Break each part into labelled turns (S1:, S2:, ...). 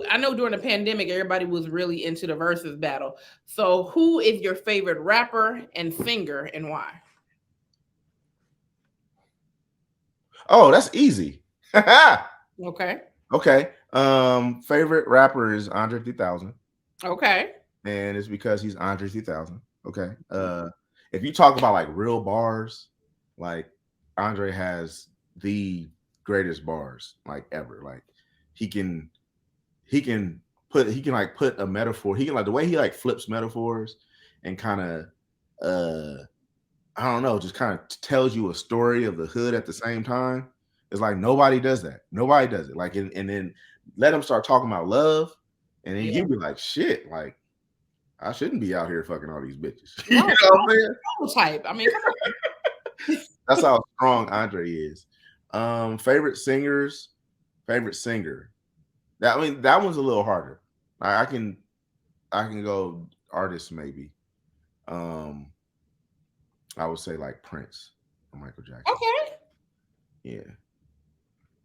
S1: I know during the pandemic, everybody was really into the versus battle. So, who is your favorite rapper and singer, and why?
S2: Oh, that's easy.
S1: Okay.
S2: Okay. Favorite rapper is Andre 3000,
S1: Okay.
S2: and it's because he's Andre 3000. Okay. If you talk about like real bars, like Andre has the greatest bars like ever. Like he can he can he can like put a metaphor. He can like the way he like flips metaphors and kind of uh I don't know, just kind of tells you a story of the hood at the same time. It's like nobody does that. Nobody does it. Like, and then let them start talking about love, and then
S1: Yeah.
S2: you be like, shit, like I shouldn't be out here fucking all these bitches. You know
S1: Right.
S2: what I'm saying?
S1: Type. I mean, come on.
S2: That's how strong Andre is. Favorite singers, favorite singer. That I mean, that one's a little harder. I can go artist maybe. Um, I would say like Prince or Michael Jackson.
S1: Okay.
S2: Yeah,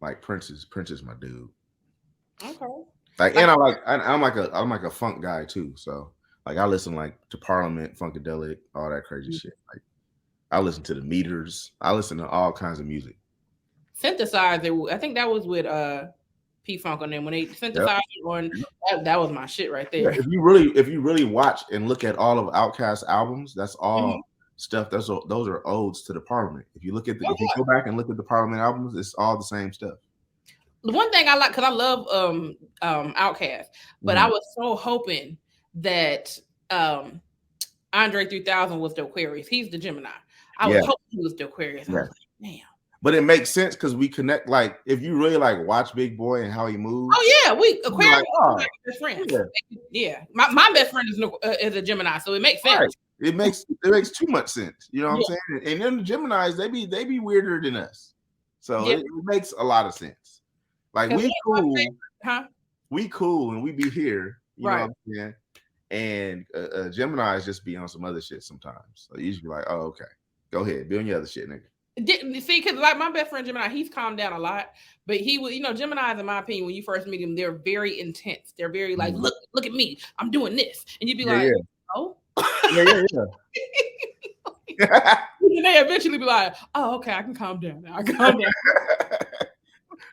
S2: like Prince is my dude.
S1: Okay.
S2: Like,
S1: Like,
S2: and I'm like a funk guy too. So like I listen like to Parliament, Funkadelic, all that crazy shit. Like I listen to the Meters. I listen to all kinds of music.
S1: synthesizer. I think that was with P Funk on them when they
S2: Yep.
S1: synthesizer on that was my shit right
S2: Yeah.
S1: there.
S2: If you really watch and look at all of Outkast's albums, that's all
S1: Mhm.
S2: stuff. Those are odes to the Parliament. If you look at
S1: Oh
S2: if you
S1: yeah.
S2: go back and look at the Parliament albums, it's all the same stuff.
S1: The one thing I like because I love Outkast, but I
S2: Mhm.
S1: was so hoping that um Andre 3000 was the Aquarius. He's the Gemini. I was
S2: Yeah.
S1: hoping he was the Aquarius. I
S2: Yeah.
S1: was like, damn.
S2: But it makes sense because we connect. Like if you really like watch Big Boy and how he moves,
S1: Oh yeah, we
S2: you're
S1: Aquarius
S2: like,
S1: are
S2: oh,
S1: like best friends.
S2: yeah.
S1: Yeah, my best friend is a Gemini, so it makes
S2: Right.
S1: sense.
S2: It makes too much sense. You know what I'm
S1: Yeah,
S2: saying? And then the Geminis, they be weirder than us. So
S1: yeah.
S2: it makes a lot of sense. Like
S1: Because one
S2: we
S1: of my
S2: cool,
S1: favorite, huh?
S2: we cool, and we be here. You know what
S1: Right.
S2: I'm saying? And Geminis just be on some other shit sometimes. So you just be like, oh, okay, go ahead, be on your other shit, nigga.
S1: Didn't see because like my best friend Gemini, he's calmed down a lot, but he was, Gemini's in my opinion, when you first meet them, they're very intense. They're very like,
S2: Mhm.
S1: look at me, I'm doing this, and you'd be
S2: Yeah,
S1: like,
S2: yeah,
S1: oh,
S2: yeah, yeah, yeah.
S1: and they eventually be like, oh, okay, I can calm down now. I can calm down.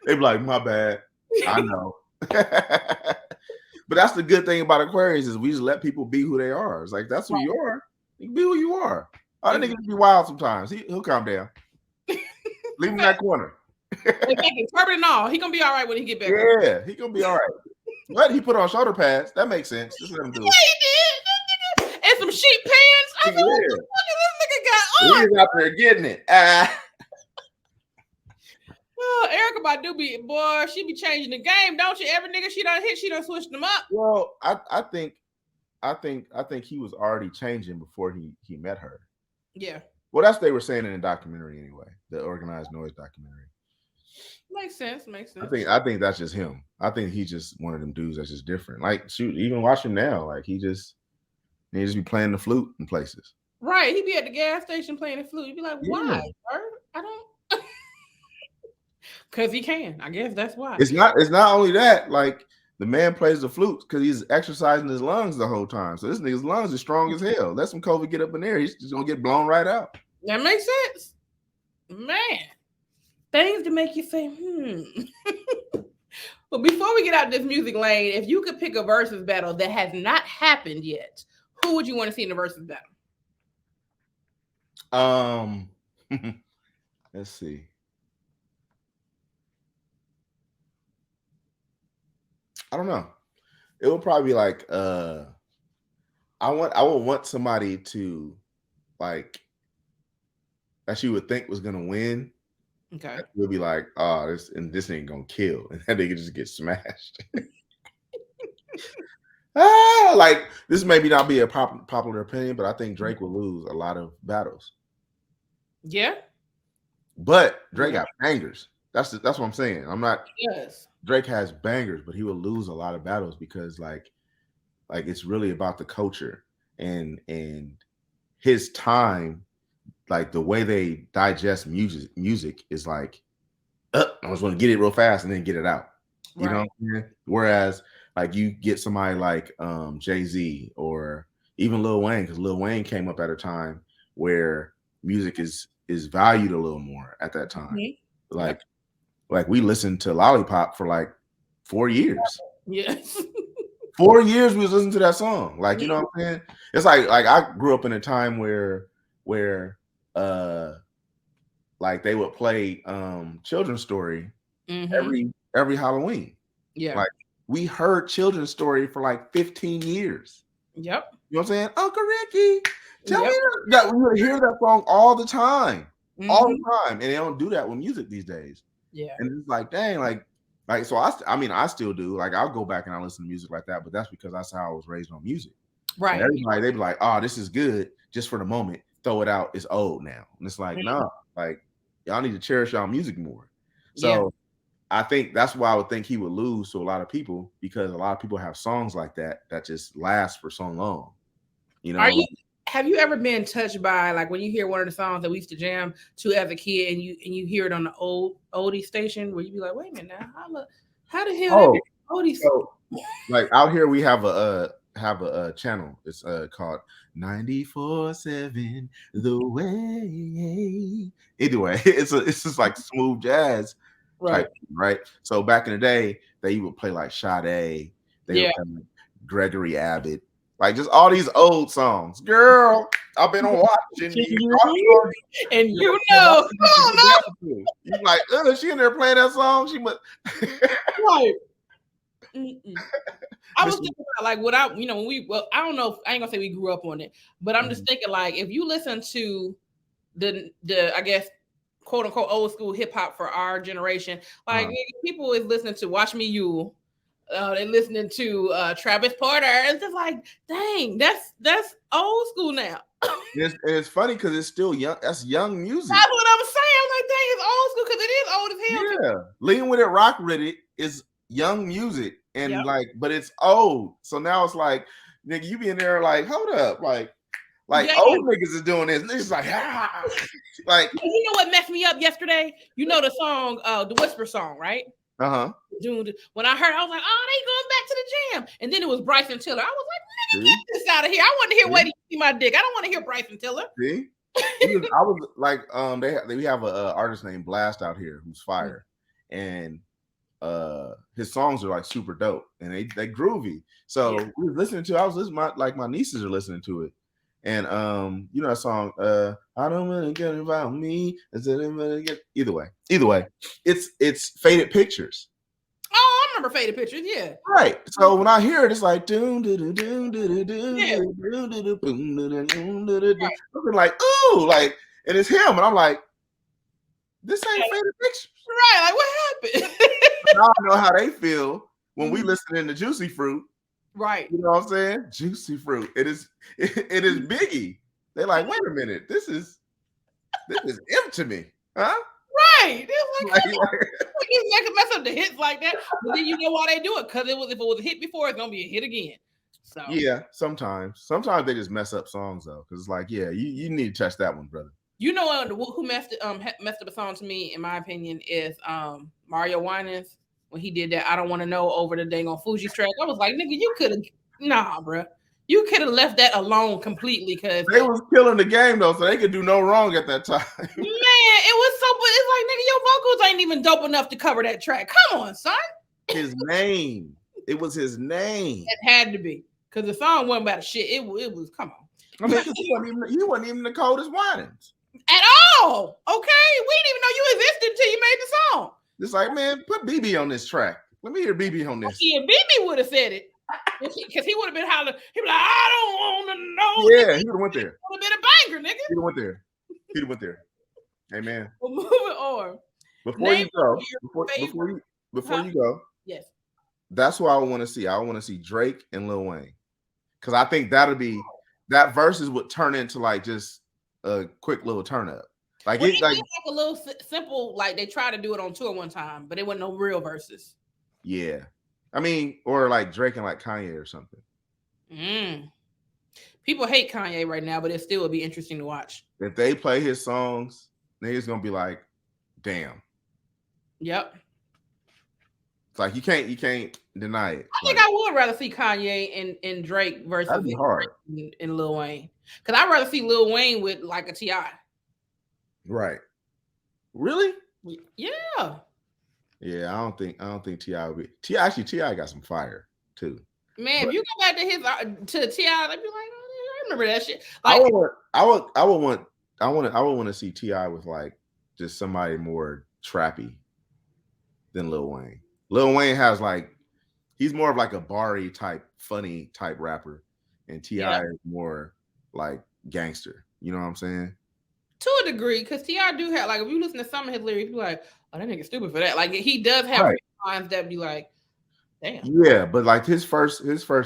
S2: They be like, my bad. I know. But that's the good thing about Aquarius is we just let people be who they are. It's like that's who you are. You can be who you are. Oh, that
S1: Right.
S2: nigga be wild sometimes. He'll calm down. Leave him in that corner.
S1: Exactly. Turbine and all, he gonna be all right when he get back home.
S2: Yeah, he gonna be all right. But he put on shoulder pads. That makes sense. Just let him do it.
S1: Yeah, he did. That nigga- And some sheep pants. I said, what the
S2: Yeah,
S1: fuck is this nigga
S2: he
S1: got on?
S2: is out there getting it. Ah.
S1: Oh, Erica Badu be boy, she be changing the game, don't you? Every nigga she done hit, she done switched them up.
S2: Well, I think he was already changing before he met her.
S1: Yeah,
S2: Well, that's what they were saying in the documentary anyway, the Organized Noise documentary.
S1: makes sense. Makes
S2: I
S1: sense.
S2: think I think that's just him. I think he's just one of them dudes that's just different. Like shoot, even watch him now, like he just be playing the flute in places.
S1: Right, he be at the gas station playing the flute. You be like,
S2: Yeah.
S1: why, sir? I don't, because he can. I guess that's why.
S2: It's not only that, like the man plays the flute because he's exercising his lungs the whole time. So this nigga's lungs are strong as hell. Let some COVID get up in there, he's just gonna get blown right out.
S1: That makes sense, man. Things to make you say, hmm. But before we get out this music lane, if you could pick a versus battle that has not happened yet, who would you want to see in the versus battle?
S2: Um let's see. I don't know. It would probably be like I would want somebody to like that you would think was gonna win.
S1: Okay.
S2: You'll be like, oh, this ain't gonna kill, and that nigga just get smashed. Like this maybe not be a popular opinion, but I think Drake will lose a lot of battles.
S1: Yeah.
S2: But Drake
S1: Yeah.
S2: got bangers. That's what I'm saying. I'm not.
S1: Yes.
S2: Drake has bangers, but he will lose a lot of battles because like it's really about the culture and his time, like the way they digest music is like I just want to get it real fast and then get it out. You know
S1: Right.
S2: what I'm saying? Whereas Like you get somebody like Jay-Z or even Lil Wayne, because Lil Wayne came up at a time where music is valued a little more at that time.
S1: Mhm.
S2: Like
S1: Yep.
S2: like we listened to Lollipop for like 4 years.
S1: Yes.
S2: 4 years we was listening to that song. Like, you know
S1: Mhm.
S2: what I'm saying? It's like I grew up in a time where uh like they would play children's story
S1: Mhm.
S2: every Halloween.
S1: Yeah.
S2: Like we heard children's story for like 15 years.
S1: Yep.
S2: You know what I'm saying? Uncle Ricky, tell me
S1: Yep.
S2: that we would hear that song all
S1: Mhm.
S2: the time, and they don't do that with music these days.
S1: Yeah.
S2: And it's like, dang, like so. I mean, I still do. Like, I'll go back and I listen to music like that, but that's because that's how I was raised on music. And
S1: Right.
S2: everybody they be like, oh, this is good just for the moment. Throw it out. It's old now. And it's like,
S1: Mhm.
S2: no, like y'all need to cherish y'all music more.
S1: Yeah.
S2: So I think that's why I would think he would lose to a lot of people because a lot of people have songs like that just last for so long. You
S1: Are
S2: know,
S1: you?
S2: like,
S1: Have you ever been touched by like when you hear one of the songs that we used to jam to as a kid, and you hear it on the old oldie station, where you be like, wait a minute now, how the hell that
S2: oh,
S1: oldie?
S2: so like out here we have a channel. It's called 94.7 The Way. Anyway, it's just like smooth jazz type,
S1: Right.
S2: right? So back in the day, they would play like Sade, they would
S1: Yeah.
S2: play like Gregory Abbott, like just all these old songs. Girl, I've been watching you. All the songs
S1: And
S2: you
S1: you
S2: know,
S1: know,
S2: you can get down to. You like, she in there playing that song. She must.
S1: right. Mm-mm. I was
S2: Mr.
S1: thinking about like what I, when we, well, I don't know if I ain't gonna say we grew up on it, but I'm just
S2: Mhm.
S1: thinking like if you listen to the I guess quote unquote old school hip hop for our generation, like
S2: Uh-huh.
S1: people is listening to Watch Me You, they're listening to Travis Porter. It's just like, dang, that's old school now.
S2: It's funny because it's still young. That's young music.
S1: That's what I'm saying. I'm like, dang, it's old school because it is old as hell too.
S2: Yeah, Lean with it, rock with it is young music,
S1: Yep.
S2: and like, but it's old. So now it's like, nigga, you be in there like, hold up, like
S1: Yeah.
S2: old niggas is doing this. Niggas like, ah, like,
S1: You know what messed me up yesterday? You know the song, the Whisper song, right?
S2: uh-huh.
S1: When I heard, I was like, "Oh, they going back to the jam." And then it was Bryson Tiller. I was like, "Nigga,
S2: See,
S1: get this out of here! I want to hear
S2: see,
S1: Wait Till You See My Dick. I don't want to hear Bryson Tiller."
S2: see. I was like, we have a artist named Blast out here who's fire, and his songs are like super dope and they groovy. So
S1: Yeah,
S2: we was listening to. I was listening. My nieces are listening to it, and you know that song. I don't want to get about me. Either way, it's Faded Pictures.
S1: oh, I remember Faded Pictures. Yeah,
S2: Right. So when I hear it, it's like doom doo doo doo doo doo
S1: yeah,
S2: doo doo doo doo boom doo doo doo doo doo. Looking like ooh, like, and it's him, and I'm like, this ain't Faded Pictures.
S1: right. Like, what happened?
S2: Now I know how they feel when we
S1: Mhm.
S2: listen in the Juicy Fruit.
S1: Right.
S2: You know what I'm saying? Juicy Fruit. It is Biggie. They're like, wait a minute, this is him to me, huh?
S1: Right. They was like,
S2: Like,
S1: come on, you can mess up the hits like that. But then you know why they do it? Because if it was a hit before, it's gonna be a hit again. So
S2: yeah, sometimes they just mess up songs though, because it's like, yeah, you need to touch that one, brother.
S1: you know who messed up a song to me, in my opinion, is Mario Winans when he did that I don't want to know over the dang on Fuji's track. I was like, nigga, you could have bro. You could have left that alone completely because
S2: They was killing the game though, so they could do no wrong at that time.
S1: man, it was so but it's like nigga, your vocals ain't even dope enough to cover that track. Come on, son.
S2: His name. It was his name.
S1: It had to be. Because the song wasn't about shit. It was come on.
S2: I mean, because he wasn't even the coldest Winans.
S1: At all. Okay. We didn't even know you existed until you made the song.
S2: It's like, man, put BB on this track. Let me hear BB on this.
S1: Yeah, BB would have said it. Because he would have been hollering. He'd be like, I don't want to know.
S2: Yeah, he would have went there.
S1: Would have been a banger, nigga.
S2: He'd have went there. He'd have went there. Hey man.
S1: Well, moving on.
S2: Before
S1: Name
S2: you go,
S1: your favorite.
S2: before
S1: Huh?
S2: you go,
S1: Yes.
S2: that's what I want to see. I want to see Drake and Lil Wayne. Because I think that verses would turn into like just a quick little turn up. Like
S1: Well,
S2: it
S1: they
S2: like
S1: did like a little simple, like they tried to do it on tour one time, but it wasn't no real verses.
S2: yeah. I mean, or like Drake and like Kanye or something.
S1: Mm. People hate Kanye right now, but it still would be interesting to watch.
S2: If they play his songs, niggas gonna be like, damn.
S1: Yep.
S2: like you can't deny it.
S1: I think
S2: Like
S1: I would rather see Kanye and Drake versus
S2: that'd be hard.
S1: Drake and Lil Wayne. Because I'd rather see Lil Wayne with like a T.I.
S2: Right. Really?
S1: Yeah.
S2: Yeah, I don't think Ti would be Actually, Ti got some fire too.
S1: Man,
S2: But
S1: if you go back to his to T.I., they'd be like, oh, I remember that shit.
S2: I
S1: Like,
S2: would want to see Ti with like just somebody more trappy than Lil Wayne. Lil Wayne has like he's more of like a Bari type, funny type rapper, and Ti
S1: yeah,
S2: is more like gangster. You know what I'm saying?
S1: to a degree, because T.I. do have, like, if you listen to some of his lyrics, you're like, oh, that nigga stupid for that. Like, he does have
S2: Right.
S1: lines that be like, damn.
S2: Yeah, but like his first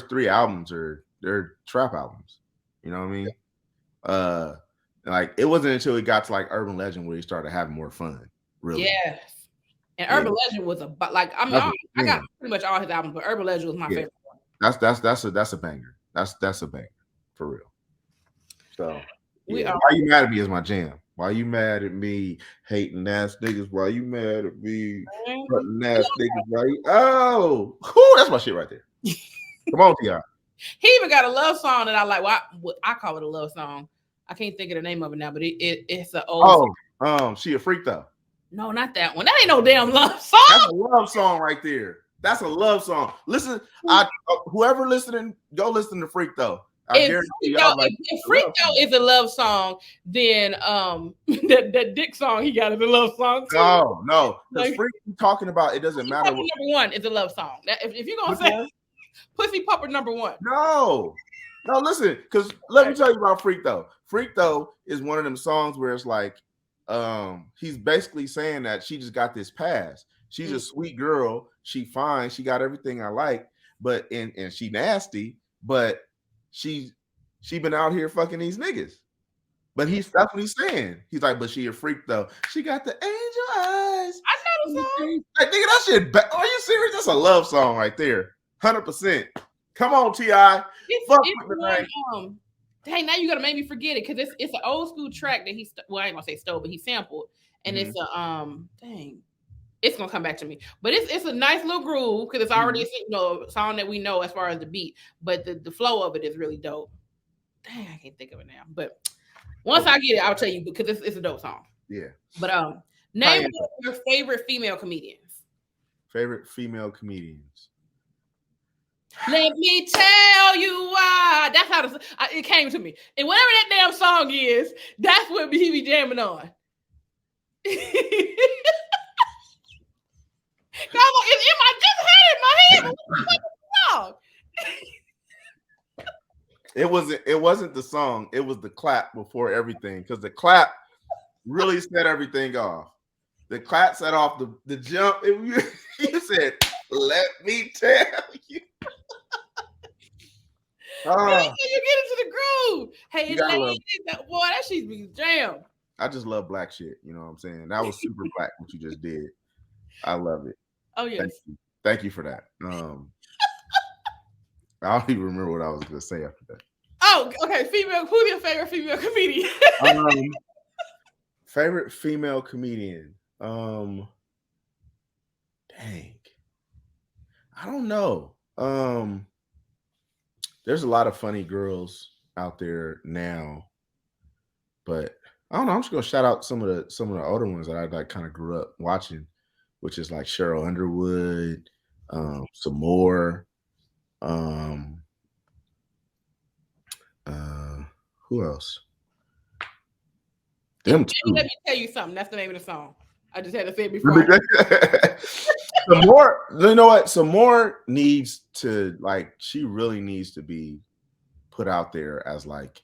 S2: three albums they're trap albums. You know what I mean? Uh, like it wasn't until he got to like Urban Legend where he started having more fun. Really?
S1: Yes. And
S2: Yeah.
S1: Urban Legend was like, I mean,
S2: That's
S1: I got
S2: jam.
S1: pretty much all his albums, but Urban Legend was my
S2: Yeah.
S1: favorite one.
S2: That's a banger. That's a banger for real. So
S1: We
S2: yeah,
S1: are.
S2: why you mad at me is my jam. Why you mad at me hating ass niggas? Why you mad at me hurting ass niggas? Right? Oh, whew, that's my shit right there. Come on, Ti.
S1: He even got a love song that I like. Well, I call it a love song. I can't think of the name of it now, but it's an old.
S2: Oh, she a freak though.
S1: No, not that one. That ain't no damn love song.
S2: That's a love song right there. That's a love song. Listen, whoever listening, go listen to Freak though. I guarantee you,
S1: if Freak Though is a love song, then that Dick song he got is a love song too.
S2: No, because
S1: Like,
S2: Freak you talking about it doesn't matter.
S1: Number one is a love song. If you're gonna say Pussy Pupper number one,
S2: no, listen, because let me tell you about Freak Though. Freak Though is one of them songs where it's like, he's basically saying that she just got this pass. She's a sweet girl. She fine. She got everything I like, but and she nasty, but she been out here fucking these niggas. But that's what he's saying. He's like, but she a freak though. She got the angel eyes.
S1: I know the song.
S2: Like, nigga, that shit. Are you serious? That's a love song right there. 100%. Come on, T.I. Fuck with the name.
S1: Dang, now you gotta make me forget it because it's an old school track that I ain't gonna say stole, but he sampled, and it's a dang. It's gonna come back to me, but it's a nice little groove because it's already a song that we know as far as the beat, but the flow of it is really dope. Dang, I can't think of it now, but once I get it, I'll tell you because it's a dope song.
S2: Yeah.
S1: But name one of your favorite female comedians.
S2: Favorite female comedians.
S1: Let me tell you why. That's how it came to me, and whatever that damn song is, that's what he be jamming on. I just had it in my head.
S2: It wasn't the song. It was the clap before everything, because the clap really set everything off. The clap set off the jump. You said, "Let me tell you."
S1: You get into the groove. Hey, boy, that shit be jam.
S2: I just love black shit. You know what I'm saying? That was super black what you just did. I love it.
S1: Oh yes.
S2: Thank you for that. I don't even remember what I was going to say after that.
S1: Oh, okay. Who's your favorite female comedian?
S2: Favorite female comedian. Dang. I don't know. There's a lot of funny girls out there now, but I don't know. I'm just gonna shout out some of the older ones that I like kind of grew up watching, which is like Cheryl Underwood, some more. Who else?
S1: Let me tell you something. That's the name of the song. I just had to say it before.
S2: Some more. You know what? Some more needs to she really needs to be put out there as like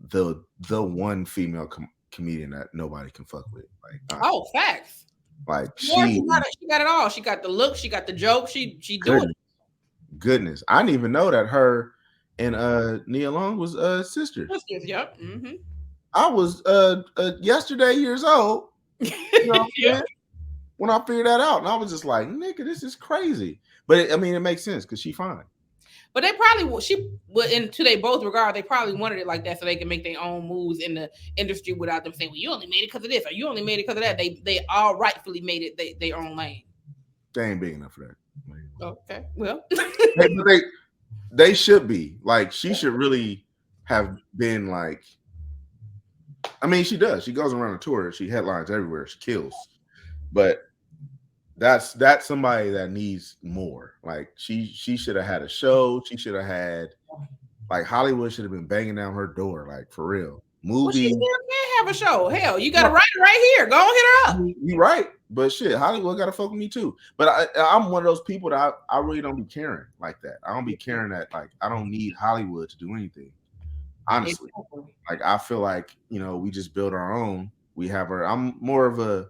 S2: the one female comedian that nobody can fuck with.
S1: Facts.
S2: Like
S1: she got it all. She got the look. She got the joke. She do it.
S2: Goodness, I didn't even know that her and Nia Long was sisters.
S1: Yep. Mm-hmm.
S2: I was yesterday years old. You know when I figured that out, and I was just like, "Nigga, this is crazy." But it makes sense because she fine.
S1: But they probably into they both regard, they probably wanted it like that so they can make their own moves in the industry without them saying, "Well, you only made it because of this," or "You only made it because of that." They all rightfully made it their own lane.
S2: they ain't big enough for that.
S1: Okay, well,
S2: But they should be. Like she should really have been like. I mean, she does. She goes around the tour. She headlines everywhere. She kills. But that's somebody that needs more. Like she should have had a show. She should have had like Hollywood should have been banging down her door. Like for real.
S1: well, she
S2: Movie.
S1: still can have a show. Hell, you got to write it right here. Go on, hit her up.
S2: You're right, but shit, Hollywood got to fuck with me too. But I'm one of those people that I really don't be caring like that. I don't be caring that like I don't need Hollywood to do anything. Honestly, like I feel like we just build our own. We have our. I'm more of a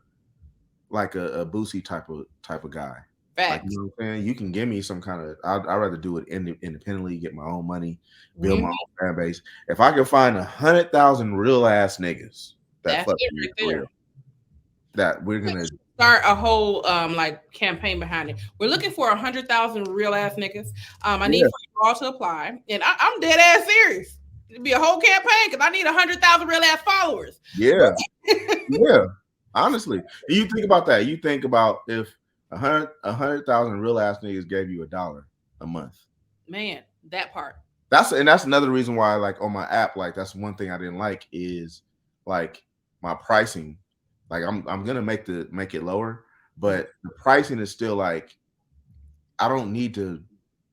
S2: like a Boosie type of guy. Like
S1: Facts.
S2: what I'm saying, you can give me some kind of. I'd rather do it independently, get my own money, build my
S1: Mhm.
S2: own fan base. If I can find 100,000 real ass niggas that
S1: That's
S2: fuck
S1: it
S2: me
S1: right
S2: for
S1: there.
S2: real, that we're gonna
S1: Start a whole like campaign behind it. We're looking for 100,000 real ass niggas. I need
S2: yeah
S1: for you all to apply, and I'm dead ass serious. It'd be a whole campaign because I need 100,000 real ass followers.
S2: yeah yeah. Honestly, you think about that. You think about if 100,000 real ass niggas gave you $1 a month.
S1: Man, that part.
S2: That's another reason why, like on my app, like that's one thing I didn't like is like my pricing. Like I'm gonna make it lower, but the pricing is still like I don't need to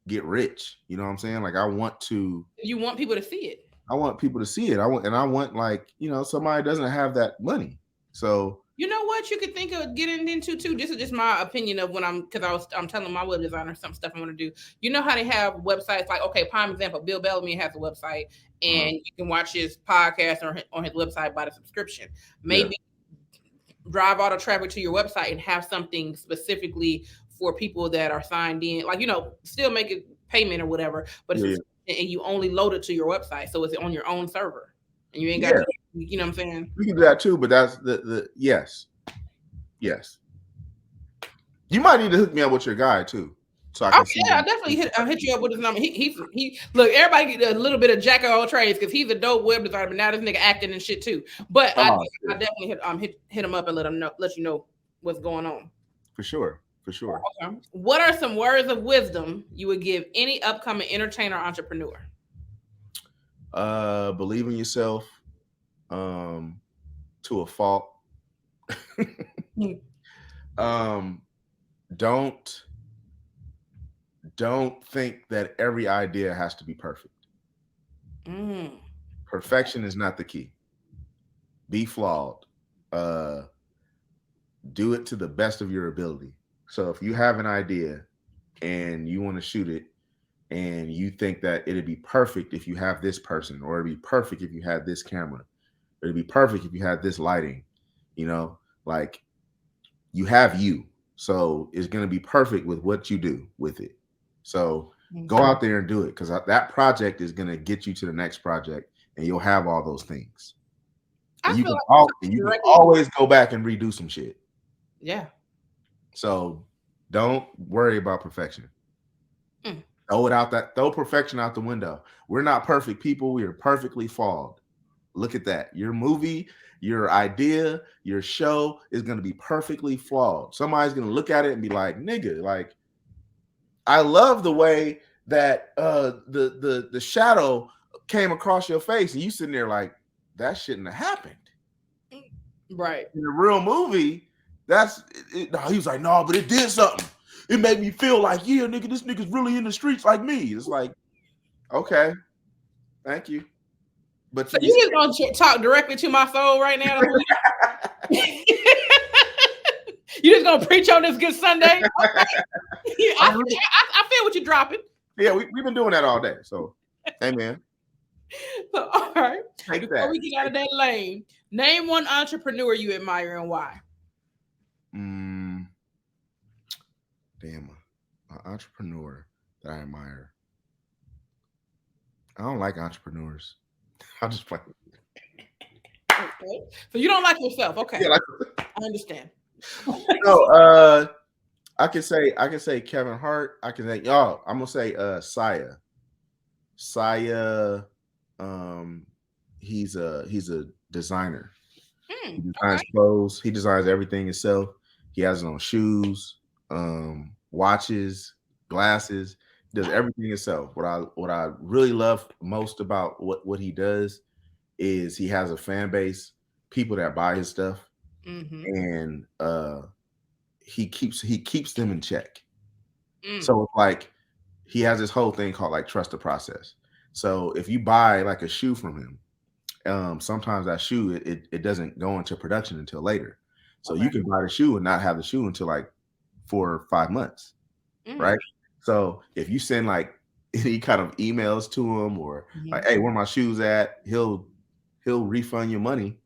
S2: get rich. You know what I'm saying? Like
S1: You want people to see it.
S2: I want people to see it. I want like somebody doesn't have that money. So
S1: You know what you could think of getting into too. This is just my opinion of when I'm telling my web designer some stuff I want to do. You know how they have websites like prime example, Bill Bellamy has a website and you can watch his podcast on his website by the subscription.
S2: yeah,
S1: Maybe drive all the traffic to your website and have something specifically for people that are signed in, like still make a payment or whatever, but
S2: yeah,
S1: and you only load it to your website, so it's on your own server, and you ain't got
S2: yeah.
S1: to, you know what I'm saying?
S2: We can do that too, but that's the yes. Yes. You might need to hook me up with your guy too. So I
S1: Oh
S2: can see
S1: yeah, I definitely hit you up with his number. He look, everybody get a little bit of jack of all trades because he's a dope web designer, but now this nigga acting and shit too. But
S2: oh,
S1: I definitely hit him up and let you know what's going on.
S2: for sure. For sure.
S1: Okay. What are some words of wisdom you would give any upcoming entertainer entrepreneur?
S2: Believe in yourself, to a fault. um don't think that every idea has to be perfect.
S1: Mm.
S2: Perfection is not the key. Be flawed. Do it to the best of your ability. So if you have an idea and you want to shoot it and you think that it'd be perfect if you have this person, or it'd be perfect if you had this camera, or it'd be perfect if you had this lighting, like you have you. So it's going to be perfect with what you do with it. So go out there and do it, because that project is going to get you to the next project and you'll have all those things. And you can always go back and redo some shit.
S1: Yeah.
S2: So don't worry about perfection. Throw perfection out the window. We're not perfect people. We are perfectly flawed. Look at that. Your movie, your idea, your show is going to be perfectly flawed. Somebody's going to look at it and be like, nigga, like, I love the way that the shadow came across your face, and you sitting there like, that shouldn't have happened.
S1: Right.
S2: In the real movie, he was like, no, but it did something. It made me feel like, yeah, nigga, this nigga's really in the streets like me. It's like, okay, thank you. But
S1: so you just gonna talk directly to my soul right now? You just gonna preach on this good Sunday? Okay. I feel what you're dropping.
S2: Yeah, we've been doing that all day. So, amen.
S1: So, all right.
S2: Take
S1: Before we get out of that lane, name one entrepreneur you admire and why.
S2: Damn, an entrepreneur that I admire. I don't like entrepreneurs. I just play.
S1: Okay. So you don't like yourself. Okay.
S2: Yeah,
S1: I understand.
S2: No, I can say Kevin Hart. I can say I'm gonna say Saya. Saya, he's a designer. He designs clothes. He designs everything himself. He has his own shoes. watches, glasses, does
S1: Nice.
S2: everything himself. What I really love most about what he does is he has a fan base, people that buy his stuff,
S1: Mm-hmm.
S2: and he keeps them in check.
S1: Mm.
S2: So like he has this whole thing called like trust the process. So if you buy like a shoe from him, sometimes that shoe it doesn't go into production until later. So
S1: Okay.
S2: you can buy the shoe and not have the shoe until like 4 or 5 months,
S1: Mm.
S2: right? So if you send like any kind of emails to him or like,
S1: Mm-hmm.
S2: hey, where my shoes at, he'll refund your money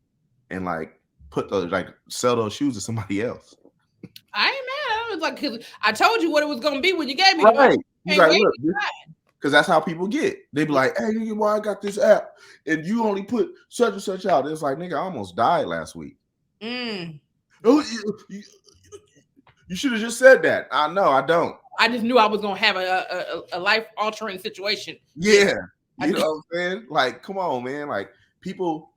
S2: and like put those like sell those shoes to somebody else.
S1: I ain't mad. I was like, 'cause I told you what it was gonna be when you gave me the money.
S2: Right. He's
S1: Can't
S2: like,
S1: wait.
S2: look, because that's how people get. They be like, hey, nigga, why I got this app and you only put such and such out. It's like, nigga, I almost died last week.
S1: Mm.
S2: Oh, you should have just said that. I know, I don't.
S1: I just knew I was gonna have a life altering situation. Yeah.
S2: Yeah.
S1: I
S2: You know what I'm saying? Like, come on, man. Like people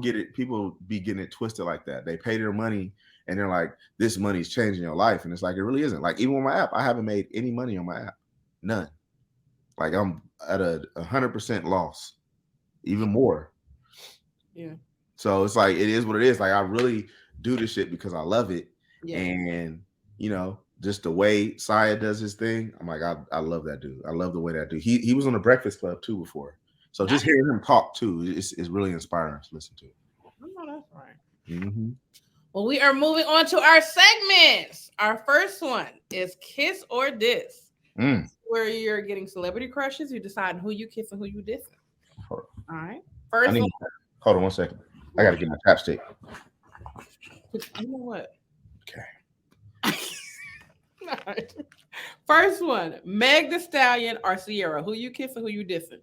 S2: get it, people be getting it twisted like that. They pay their money and they're like, this money's changing your life. And it's like it really isn't. Like, even on my app, I haven't made any money on my app. None. Like I'm at 100% loss, even more.
S1: Yeah.
S2: So it's like it is what it is. Like I really do this shit because I love it,
S1: Yeah.
S2: and just the way Saya does his thing, I'm like I love that dude. I love the way that dude. He was on the Breakfast Club too before, so
S1: Nice.
S2: just hearing him talk too is really inspiring to listen to.
S1: I know that's right.
S2: Mm-hmm.
S1: Well, we are moving on to our segments. Our first one is Kiss or Diss,
S2: Mm.
S1: where you're getting celebrity crushes. You're deciding who you kiss and who you diss.
S2: Hold
S1: All right.
S2: I
S1: First
S2: need.
S1: one.
S2: Hold on 1 second. I got to get my chapstick.
S1: You know what?
S2: Okay.
S1: All right. First one, Meg the Stallion or Sierra. Who you kissing, who you dissing?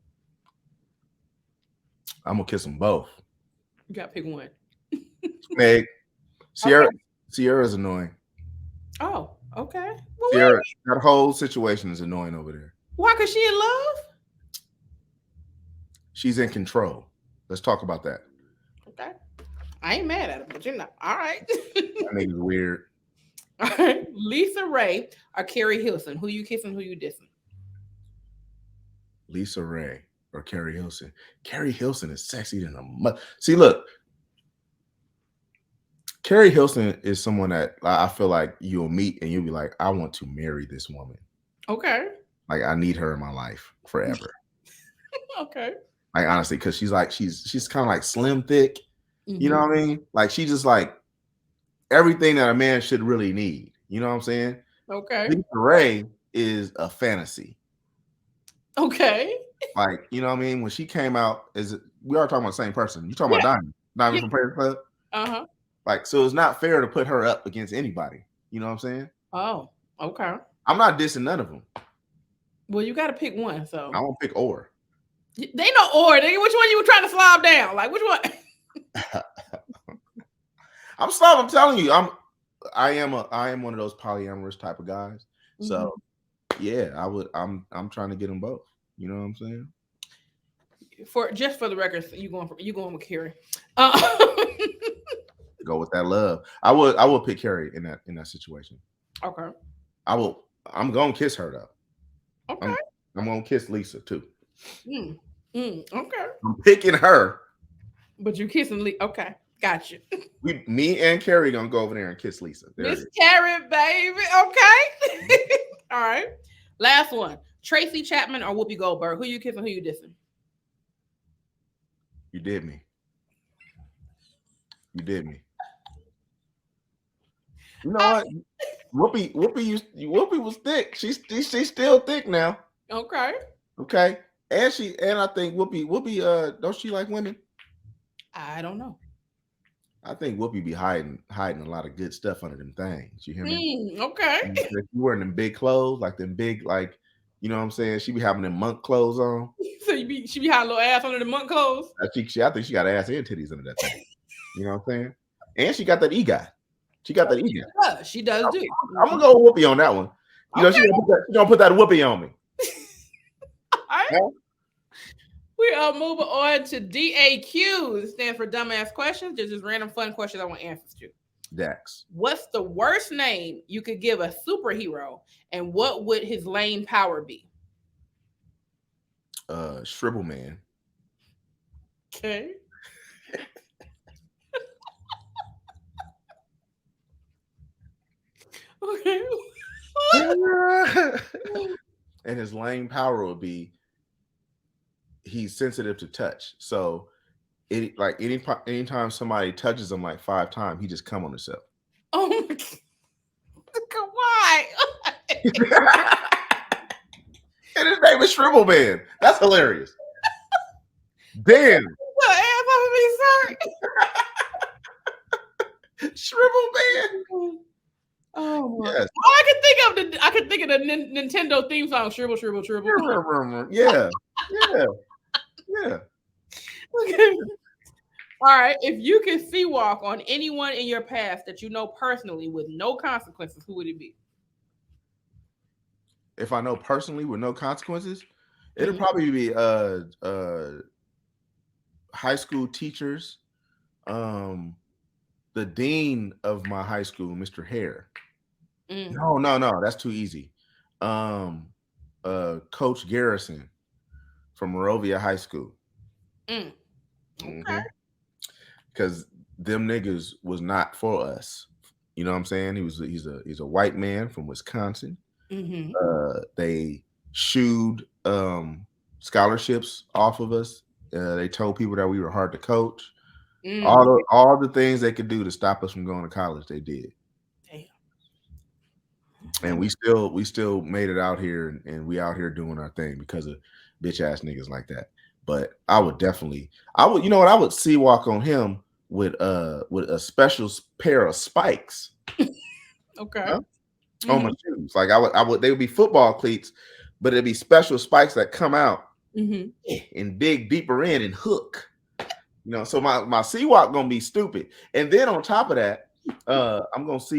S2: I'm gonna kiss them both.
S1: You got to pick one.
S2: Meg,
S1: Okay.
S2: Sierra's annoying.
S1: Oh, okay. Well, wait.
S2: Sierra, that whole situation is annoying over there.
S1: Why? Because she in love?
S2: She's in control. Let's talk about that.
S1: Okay. I ain't mad at her, but you're not. All right.
S2: That nigga's weird.
S1: All right. Lisa Ray or Carrie Hilson. Who you kissing, who you dissing?
S2: Lisa Ray or Carrie Hilson. Carrie Hilson is sexy than a See, look, Carrie Hilson is someone that I feel like you'll meet and you'll be like, I want to marry this woman.
S1: Okay.
S2: Like I need her in my life forever.
S1: Okay.
S2: Like honestly, because she's kind of like slim thick. You know
S1: Mhm.
S2: what I mean? Like she just like everything that a man should really need. You know what I'm saying?
S1: Okay.
S2: Lisa Ray is a fantasy.
S1: Okay.
S2: Like, you know what I mean? When she came out, we are talking about the same person. You talking
S1: Yeah.
S2: about Diamond
S1: Yeah.
S2: from Players Club?
S1: Uh-huh.
S2: Like, so it's not fair to put her up against anybody. You know what I'm saying?
S1: Oh, okay.
S2: I'm not dissing none of them.
S1: Well, you got to pick one. So
S2: I won't pick or.
S1: they know or nigga. Which one you were trying to slob down? Like which one?
S2: I'm slow. I'm telling you, I am one of those polyamorous type of guys. So yeah, I'm trying to get them both. You know what I'm saying?
S1: For the record, you going with Carrie.
S2: Go with that love. I would pick Carrie in that situation.
S1: Okay.
S2: I'm gonna kiss her though.
S1: Okay.
S2: I'm gonna kiss Lisa too.
S1: Okay.
S2: I'm picking her.
S1: But you kissing Lee. Okay. Got you.
S2: Me and Carrie gonna go over there and kiss Lisa.
S1: Miss Carrie, baby. Okay. All right. Last one. Tracy Chapman or Whoopi Goldberg. Who you kissing? Who you dissing?
S2: You did me. You did me. You know what? Whoopi was thick. She's still thick now.
S1: Okay.
S2: Okay. And I think Whoopi don't she like women?
S1: I don't know.
S2: I think Whoopi be hiding a lot of good stuff under them things. You hear me?
S1: Okay.
S2: If you wearing them big clothes, like them big, like, you know what I'm saying? She be having them monk clothes on.
S1: So she be hiding a little ass under the monk clothes?
S2: I think she got ass and titties under that thing. You know what I'm saying? And she got that EGOT. She got that EGOT.
S1: She does do.
S2: I'm gonna go with Whoopi on that one. You know, she gonna put that Whoopi on me.
S1: All right. Yeah. We are moving on to DAQ. It stands for dumbass questions. Just random fun questions I want answers to.
S2: Dax.
S1: What's the worst name you could give a superhero, and what would his lane power be?
S2: Shribble Man.
S1: Okay. Okay.
S2: And his lane power would be he's sensitive to touch. So anytime somebody touches him like 5 times, he just come on himself.
S1: Oh my God. Why?
S2: And his name is Shrivel Man. That's hilarious. Damn.
S1: Well, ass off of me, sir.
S2: Shrivel Man.
S1: Oh my!
S2: Yes.
S1: All I can think of the Nintendo theme song, "Shrivel, Shrivel, Shrivel."
S2: Yeah. Yeah. Yeah.
S1: Okay. All right. If you could sea walk on anyone in your past that you know personally with no consequences, who would it be?
S2: If I know personally with no consequences, it'll
S1: Mm-hmm.
S2: probably be high school teachers, um, the dean of my high school, Mr. Hare.
S1: Mm.
S2: No, that's too easy. Um, Coach Garrison from Morovia High School.
S1: Mm. Okay.
S2: Because them niggas was not for us. You know what I'm saying? He's a white man from Wisconsin.
S1: Mm-hmm.
S2: They shooed scholarships off of us. They told people that we were hard to coach.
S1: Mm.
S2: All the things they could do to stop us from going to college, they did. And
S1: Damn.
S2: we still made it out here, and we out here doing our thing because of bitch ass niggas like that. But I would you know what, I would sea walk on him with a special pair of spikes,
S1: Okay.
S2: huh, on my
S1: Mm-hmm.
S2: shoes. Like I would they would be football cleats, but it'd be special spikes that come out
S1: Mm-hmm.
S2: and dig deeper in and hook. You know, so my sea walk gonna be stupid. And then on top of that, I'm gonna see